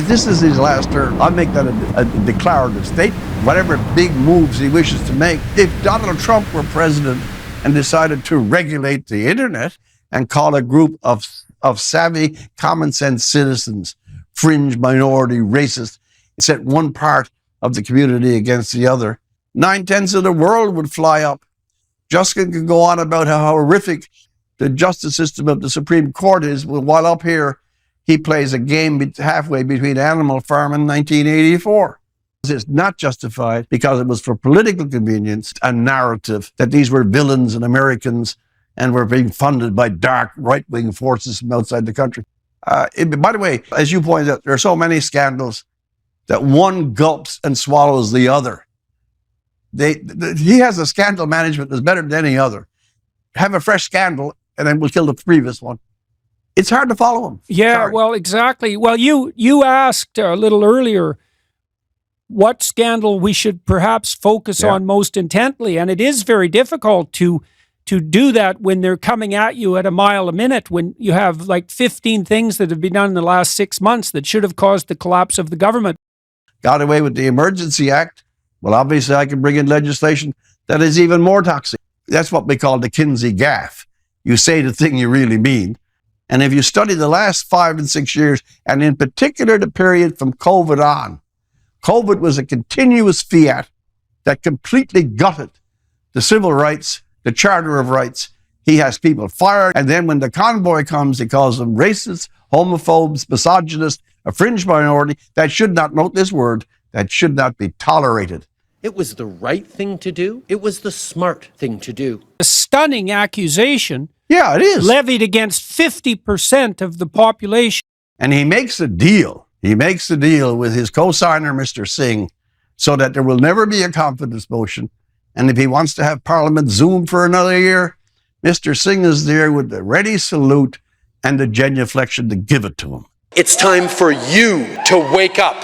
this is his last term. I'll make that a declarative statement. Whatever big moves he wishes to make, if Donald Trump were president and decided to regulate the internet and call a group of savvy, common sense citizens fringe, minority, racist, set one part of the community against the other, 9/10 of the world would fly up. Justin can go on about how horrific the justice system of the Supreme Court is, while up here he plays a game halfway between Animal Farm and 1984. It's not justified because it was for political convenience, a narrative that these were villains and Americans and were being funded by dark right-wing forces from outside the country. By the way, as you pointed out, there are so many scandals that one gulps and swallows the other. He has a scandal management that's better than any other. Have a fresh scandal and then we'll kill the previous one. It's hard to follow him. Yeah, Sorry. Well, exactly. Well, you asked a little earlier what scandal we should perhaps focus on most intently, and it is very difficult to do that when they're coming at you at a mile a minute, when you have like 15 things that have been done in the last 6 months that should have caused the collapse of the government. Got away with the Emergency Act. Well, obviously I can bring in legislation that is even more toxic. That's what we call the Kinsey gaffe. You say the thing you really mean. And if you study the last 5 and 6 years, and in particular the period from COVID on, COVID was a continuous fiat that completely gutted the civil rights, the Charter of Rights. He has people fired. And then when the convoy comes, he calls them racists, homophobes, misogynists, a fringe minority that should not, note this word, that should not be tolerated. It was the right thing to do. It was the smart thing to do. A stunning accusation. Yeah, it is. Levied against 50% of the population. And he makes a deal. He makes a deal with his co-signer, Mr. Singh, so that there will never be a confidence motion. And if he wants to have Parliament Zoom for another year, Mr. Singh is there with the ready salute and the genuflection to give it to him. It's time for you to wake up.